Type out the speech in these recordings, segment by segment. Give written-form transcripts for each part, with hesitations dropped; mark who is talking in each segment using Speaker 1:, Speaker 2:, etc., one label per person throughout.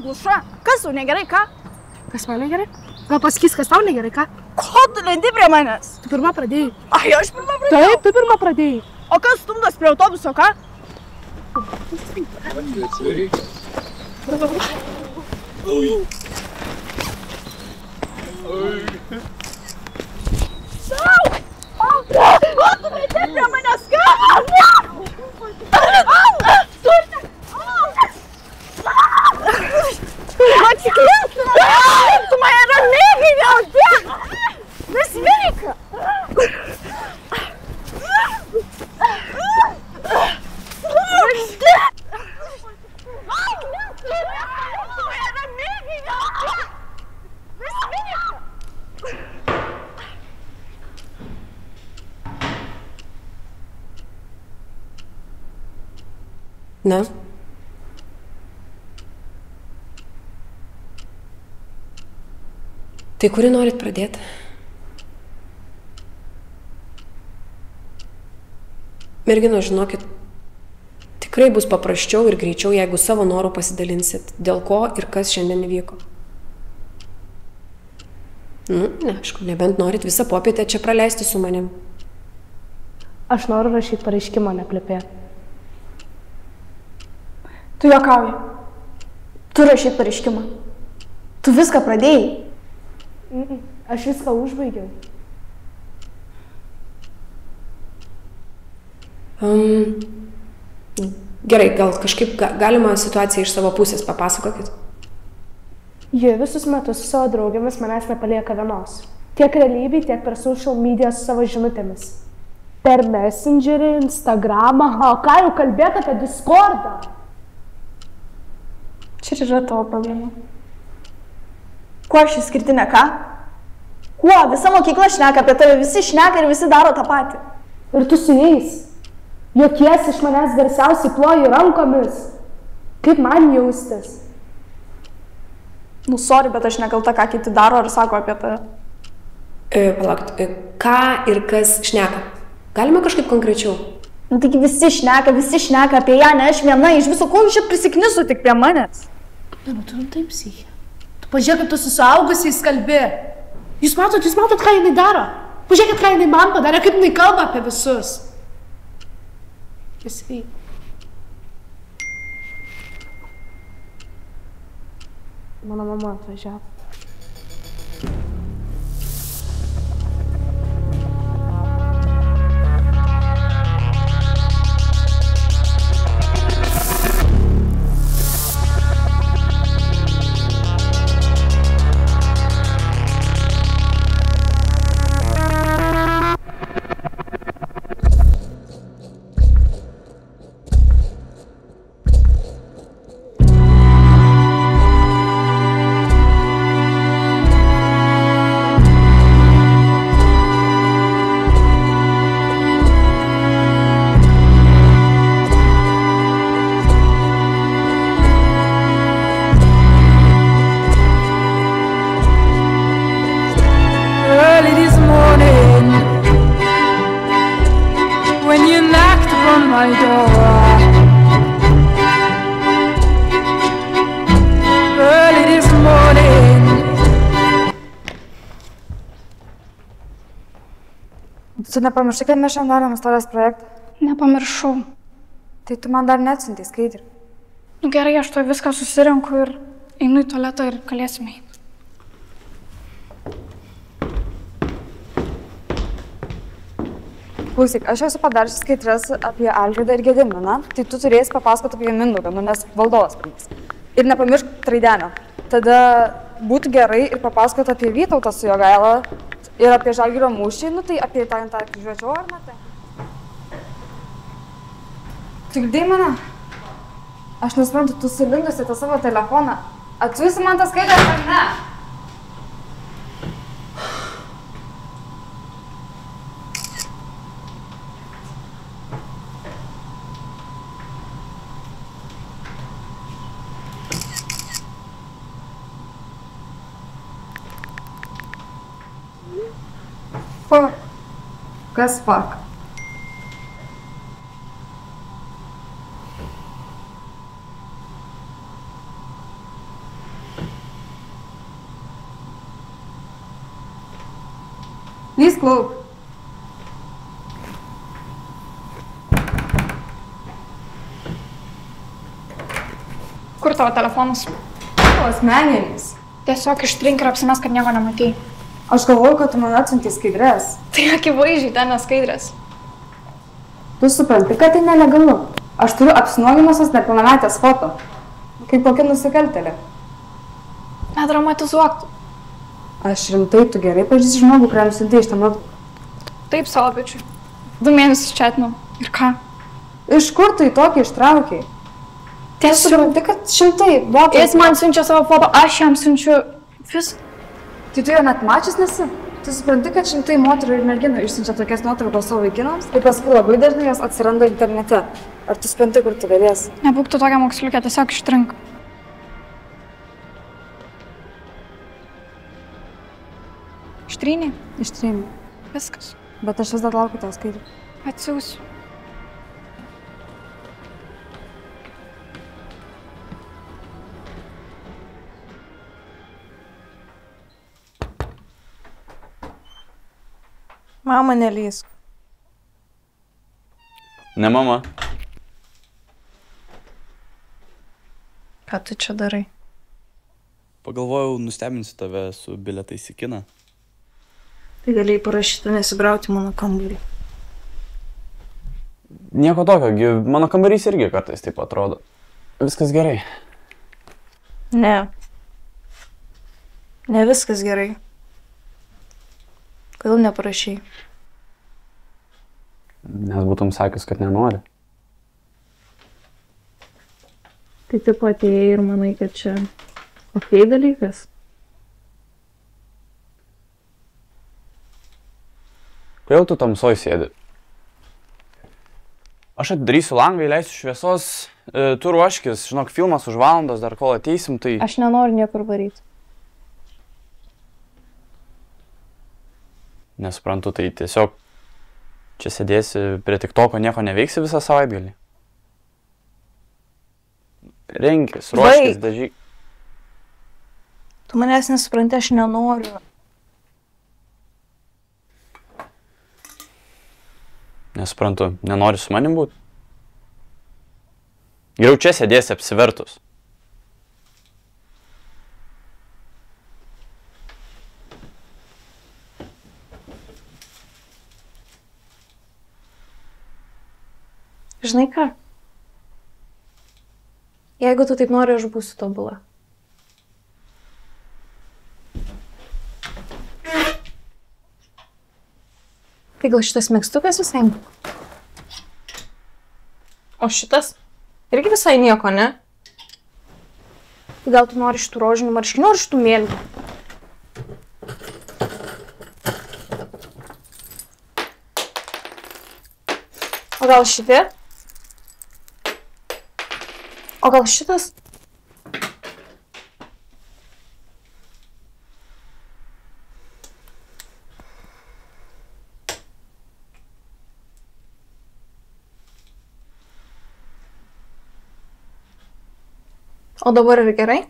Speaker 1: Luša, kas tau negerai, ką?
Speaker 2: Kas man negerai? Gal pasakys, kas tau negerai, ką?
Speaker 1: Ko tu lendi prie manęs?
Speaker 2: Tu pirma pradėjai.
Speaker 1: Ai, aš pirma pradėjau.
Speaker 2: Taip, tu pirma pradėjai.
Speaker 1: O kas stumdas prie autobuso, ką? Ko tu lendi prie manęs, ką? Atsikliauti! Tu mane ramiai gyniauti! Nesmirika!
Speaker 3: Na? Tai kuri norit pradėti? Mergino, žinokit, tikrai bus paprasčiau ir greičiau, jeigu savo norų pasidalinsit, dėl ko ir kas šiandien įvyko. Aišku, nebent norit visą popietę čia praleisti su manim.
Speaker 2: Aš noriu rašyti pareiškimą, neplepėti.
Speaker 1: Tu juokauji. Tu rašyt pareiškimą. Tu viską pradėjai.
Speaker 2: Aš viską užbaigiau.
Speaker 3: Gerai, gal kažkaip galima situaciją iš savo pusės papasakokit?
Speaker 2: Ji visus metus su savo draugėmis manęs nepalieka vienos. Tiek realybėj, tiek per social media su savo žinutėmis. Per Messengerį, Instagramą, o ką jau kalbėti apie Discordą?
Speaker 1: Čia yra tavo problema. Kuo aš išskirtinė, ką? Kuo? Visa mokykla šneka apie tave, visi šneka ir visi daro tą patį.
Speaker 2: Ir tu su jais. Jokies iš manęs garsiausiai ploji rankomis. Kaip man jaustis?
Speaker 1: Sorry, bet aš nekalta, ką kiti daro ir sako apie tave.
Speaker 3: Palaukit, ką ir kas šneka? Galima kažkaip konkrečiau?
Speaker 1: Taigi visi šneka apie ją, ne aš viena, iš viso ko jūs čia prisiknisu tik prie manęs.
Speaker 2: Tu taip psichė. Tu pažiūrėk, kaip tu su suaugusiais kalbi. Jūs matot, ką jinai daro. Pažiūrėkit, ką jinai man padarė, kaip jinai kalba apie visus. Sveiki. Mano mama atvažiavo.
Speaker 4: Tu nepamiršai, kad mes šiandien darėm istorijos projektą?
Speaker 1: Nepamiršau.
Speaker 4: Tai tu man dar neatsiuntei skaidrį.
Speaker 1: Gerai, aš to viską susirinku ir einu į tualetą ir galėsime eiti.
Speaker 4: Klausyk, aš esu padaržius skaidres apie Algirdą ir Gediminą, tai tu turėsi papasakoti apie Mindaugą, nes valdovas panas. Ir nepamiršk Traidenio. Tada būtų gerai ir papasakoti apie Vytautą su Jogaila ir apie Žalgirio mūšį, tai apie tą kryžiuočio orną. Tu girdėjai mane? Aš nesuprantu, tu sulindusi tą savo telefoną. Atsiųsi man tas skaidres ar ne? Fuck. Kas fuck? Lys klauk.
Speaker 1: Kur tavo telefonas?
Speaker 4: O asmeninis.
Speaker 1: Tiesiog ištrink ir apsimes, kad nieko nematei.
Speaker 4: Aš galvoju, kad tu man atsiuntei skaidres.
Speaker 1: Tai akivaizdžiai ten neskaidrės.
Speaker 4: Tu supranti, kad tai nelegalu. Aš turiu apsinuoginusios nepilnametės foto. Kaip kokia nusikaltėlė.
Speaker 1: Nedramatizuok tu.
Speaker 4: Aš rimtai, tu gerai pažįsti žmogų, kuriam siunti iš tam nuotrauką.
Speaker 1: Taip, savo bičiui. 2 mėnesius čatinau. Ir ką?
Speaker 4: Iš kur tu į tokį ištraukiai?
Speaker 1: Tiesiog.
Speaker 4: Supranti, kad šimtai botų.
Speaker 1: Jis man siunčia savo foto, aš jam siunčiu vis.
Speaker 4: Tai tu jo net mačius nesi? Tu supranti, kad šimtai moterų ir merginų išsiunčia tokias nuotraukas savo vaikinams? Ir paskui labai dažnai jos atsiranda internete. Ar tu supranti, kur tu galėsi?
Speaker 1: Nebūk tu tokia moksliukė, tiesiog ištrink. Ištrynė?
Speaker 4: Ištrynė.
Speaker 1: Viskas.
Speaker 4: Bet aš vis dar laukiu tau skaidrį.
Speaker 1: Atsiųsiu.
Speaker 5: Mama, nelysk.
Speaker 6: Ne mama.
Speaker 5: Ką tu čia darai?
Speaker 6: Pagalvojau, nustebinsiu tave su bilietais į kiną.
Speaker 5: Tai galėjai parašyti nesibrauti mano kambarį.
Speaker 6: Nieko tokio, mano kambarys irgi kartais taip atrodo. Viskas gerai.
Speaker 5: Ne. Ne viskas gerai. Kodėl neparašai?
Speaker 6: Nes būtum sakęs, kad nenori.
Speaker 5: Tai taip atėjai ir manai, kad čia okei dalykas?
Speaker 6: Kodėl tu tamsoj sėdi? Aš atidarysiu langą, įleisiu šviesos, tu ruoškis, žinok, filmas už valandos, dar kol ateisim, tai...
Speaker 5: Aš nenoriu niekur varyti.
Speaker 6: Nesuprantu, tai tiesiog čia sėdėsi prie TikToko, nieko neveiksi visą savaitgalį. Renkis, ruoškis, dažyk.
Speaker 5: Tu manęs nesupranti, aš nenoriu.
Speaker 6: Nesuprantu, nenori su manim būt? Geriau čia sėdėsi apsivertus.
Speaker 5: Žinai ką? Jeigu tu taip nori, aš būsiu tobula. Tai gal šitas megztukas visai? O šitas? Irgi visai nieko, ne? Tai gal tu nori šitų rožinių marškinių ar šitų mėlynų? O gal šitie? O gal šitas? O dabar ir gerai?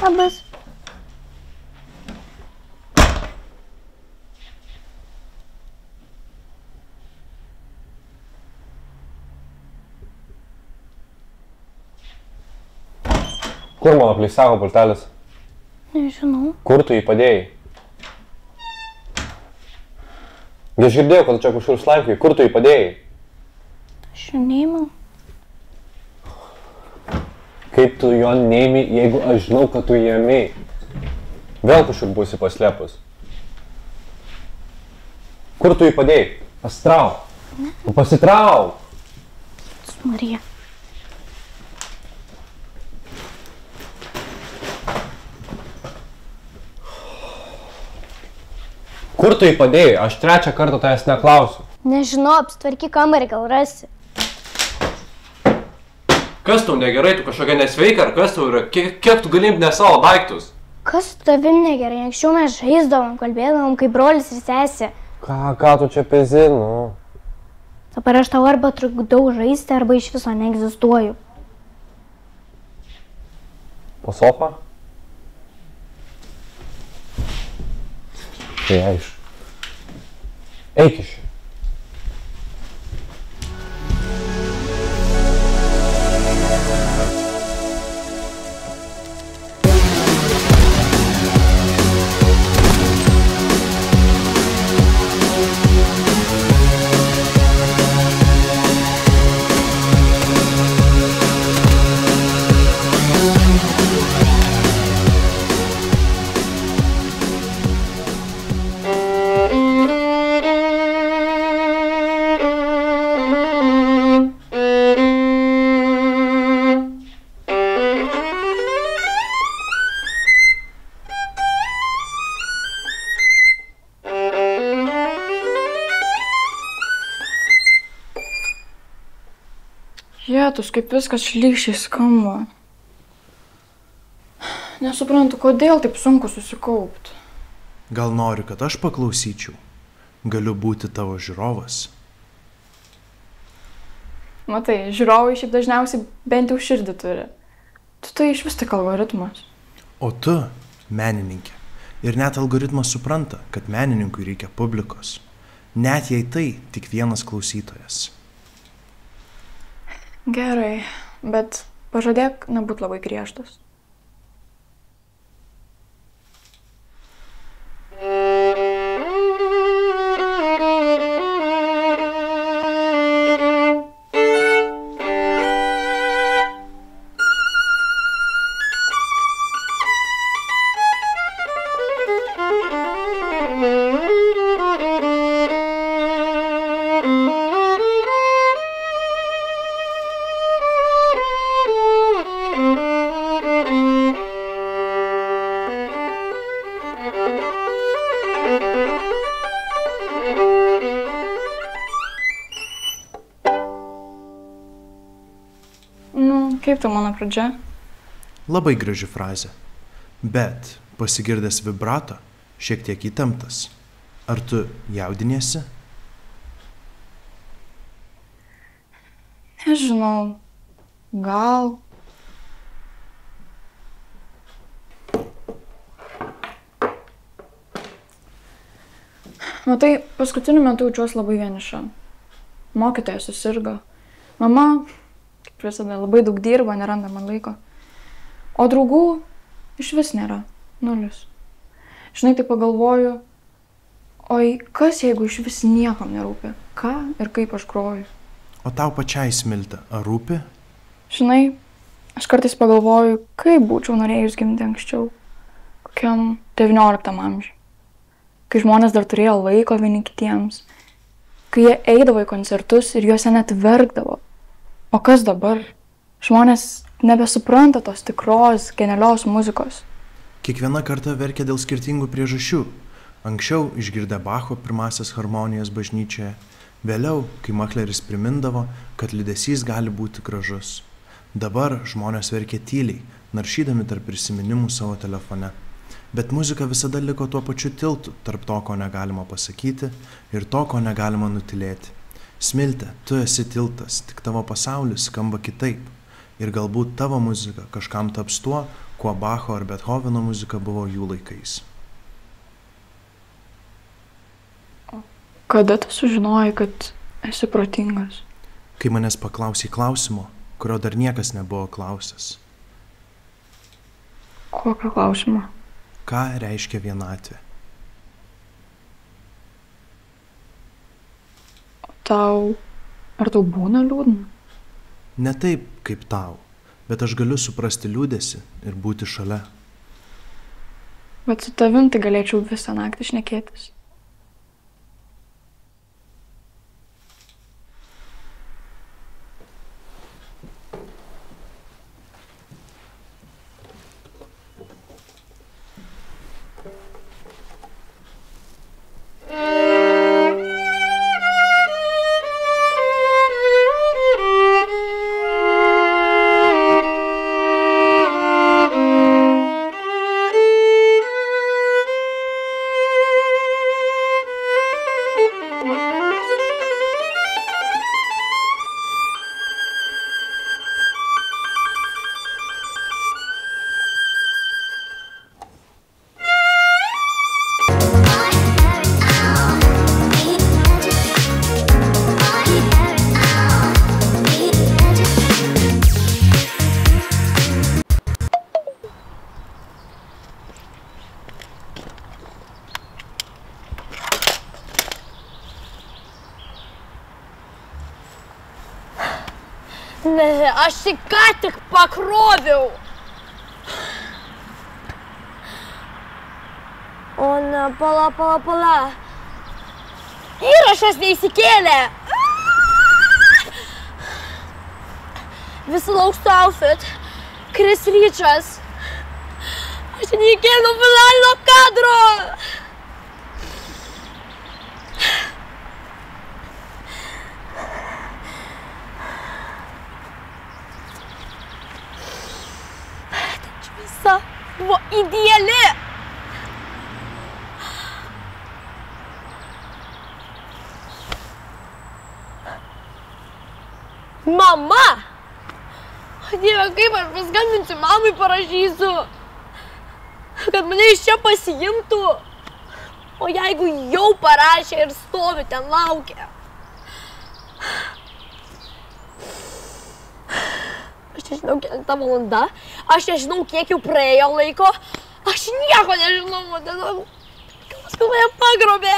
Speaker 5: Labas.
Speaker 6: Kur mano pleisavo pultelis?
Speaker 5: Nežinau.
Speaker 6: Kur tu jį padėjai? Aš girdėjau, kad čia kažkur slaipkiai. Kur tu jį padėjai?
Speaker 5: Aš jo neįmiau.
Speaker 6: Kaip tu jo neimi, jeigu aš žinau, kad tu jį ėmėjai?
Speaker 7: Vėl kažkur būsi paslėpus. Kur tu jį padėjai? Pasitrauk. Pasitrauk.
Speaker 8: Marija.
Speaker 7: Kur tu jį padėjai? Aš trečią kartą tavęs neklausiu.
Speaker 8: Nežinau, apsitvarkyk kambarį, gal rasi.
Speaker 7: Kas tau negerai, tu kažkokia nesveika, ar kas tau yra? Kiek tu gali imti ne savo daiktus?
Speaker 8: Kas su tavim negerai? Anksčiau mes žaisdavom, kalbėdavom kaip brolis ir sesė.
Speaker 7: Ką tu čia pezi, nu?
Speaker 8: Dabar aš tau arba trukdau žaisti, arba iš viso neegzistuoju.
Speaker 7: Po sofą? Tai aišku. Eik iš.
Speaker 5: Jėtus, kaip viskas šlykščiai skamba. Nesuprantu, kodėl taip sunku susikaupti.
Speaker 9: Gal nori, kad aš paklausyčiau? Galiu būti tavo žiūrovas.
Speaker 5: Matai, žiūrovai šiaip dažniausiai bent jau širdį turi. Tu tai iš vis tik algoritmas.
Speaker 9: O tu, menininkė. Ir net algoritmas supranta, kad menininkui reikia publikos. Net jei tai tik vienas klausytojas.
Speaker 5: Gerai, bet pažadėk nebūt labai griežtas. Kaip tai mano pradžia?
Speaker 9: Labai graži frazė. Bet pasigirdęs vibrato, šiek tiek įtemptas. Ar tu jaudiniesi?
Speaker 5: Nežinau. Gal. Matai, paskutiniu metu jaučiuosi labai vieniša. Mokytoja susirgo. Mama, kaip visada, labai daug dirba, neranda man laiko. O draugų iš vis nėra. Nulis. Žinai, tai pagalvoju, oi, kas jeigu iš vis niekam nerūpi? Ką ir kaip aš groju?
Speaker 9: O tau pačiai, Smilte, ar rūpi?
Speaker 5: Žinai, aš kartais pagalvoju, kaip būčiau norėjus gimti anksčiau. Kokiam 19 amžiui. Kai žmonės dar turėjo laiko vieni kitiems. Kai jie eidavo į koncertus ir juose net verkdavo. O kas dabar? Žmonės nebesupranta tos tikros, genialios muzikos.
Speaker 9: Kiekviena karta verkia dėl skirtingų priežasčių. Anksčiau išgirdę Bacho pirmasias harmonijas bažnyčioje. Vėliau, kai Makleris primindavo, kad liūdesys gali būti gražus. Dabar žmonės verkia tyliai, naršydami tarp prisiminimų savo telefone. Bet muzika visada liko tuo pačiu tiltu tarp to, ko negalima pasakyti ir to, ko negalima nutilėti. Smilte, tu esi tiltas, tik tavo pasaulis skamba kitaip. Ir galbūt tavo muzika kažkam taps tuo, kuo Bacho ar Bethoveno muzika buvo jų laikais.
Speaker 5: Kada tu sužinojai, kad esi protingas?
Speaker 9: Kai manęs paklausai klausimo, kurio dar niekas nebuvo klausęs.
Speaker 5: Kokio klausimo?
Speaker 9: Ką reiškia vienatvė?
Speaker 5: Ar tau būna liūdna?
Speaker 9: Ne taip, kaip tau, bet aš galiu suprasti liūdesį ir būti šalia.
Speaker 5: Bet su tavim tai galėčiau visą naktį šnekėtis.
Speaker 8: Ne, aš ką tik pakroviau. O ne, pala. Įrašas neįsikėlė. Visi lauks su outfit. Chris Richas. Aš neįkėliau finalinio kadro. Buvo ideali. Mama! Dieve, kaip aš paskambinsiu mamai, parašysiu, kad mane iš čia pasiimtų. O jeigu jau parašė ir stovi ten laukia. Aš nežinau, kelinta valanda, aš nežinau, kiek jau praėjo laiko, aš nieko nežinau, gal paskui mane pagrobė.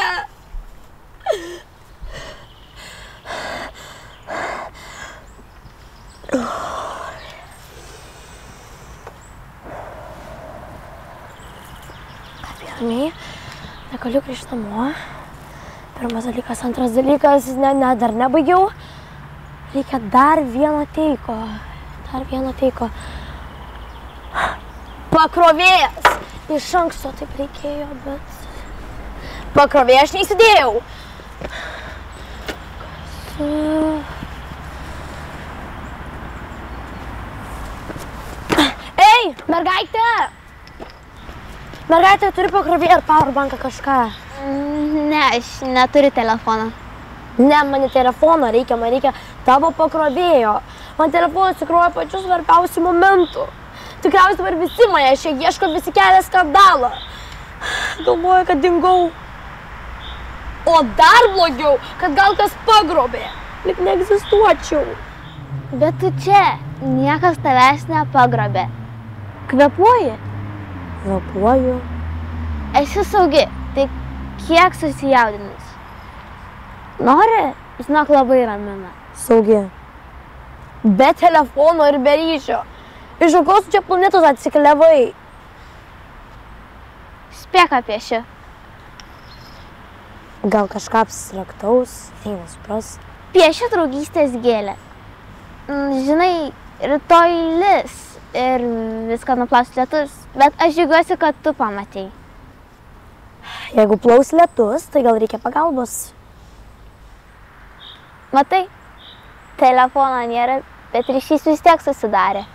Speaker 8: Ramiai, negaliu grįžti namo. Pirmas dalykas, antras dalykas, dar nebaigiau. Reikia dar vieno teiko. Pakrovėjas. Iš anksto taip reikėjo, bet... Pakrovėją aš neįsidėjau. Ei, mergaitė! Mergaitė, turi pakrovėją ar powerbanką kažką?
Speaker 10: Ne, aš neturiu telefono.
Speaker 8: Ne, man į telefoną reikia, man reikia tavo pakrovėjo. Man telefonas įkroja pačių svarbiausių momentų. Tikriausiai dabar visi mane čia ieško, visi kelia skandalą. Galvoju, kad dingau. O dar blogiau, kad gal kas pagrobė. Lyg neegzistuočiau.
Speaker 10: Bet tu čia, niekas tavęs nepagrobė.
Speaker 8: Kvėpuoji? Kvėpuoju.
Speaker 10: Esi saugi, tai kiek susijaudinus? Nori? Žinok, labai ramina.
Speaker 8: Saugi. Be telefono ir be ryšio. Iš kokios čia planetos atsikeliavai?
Speaker 10: Spėk apie šį.
Speaker 8: Gal kažką abstraktaus, nesupras.
Speaker 10: Piešia draugystės gėlę. Žinai, rytoj lis ir viską nuplaus lietus, bet aš džiaugiuosi, kad tu pamatei.
Speaker 8: Jeigu plaus lietus, tai gal reikia pagalbos.
Speaker 10: Matai, telefono nėra, bet ryšys vis tiek susidarė.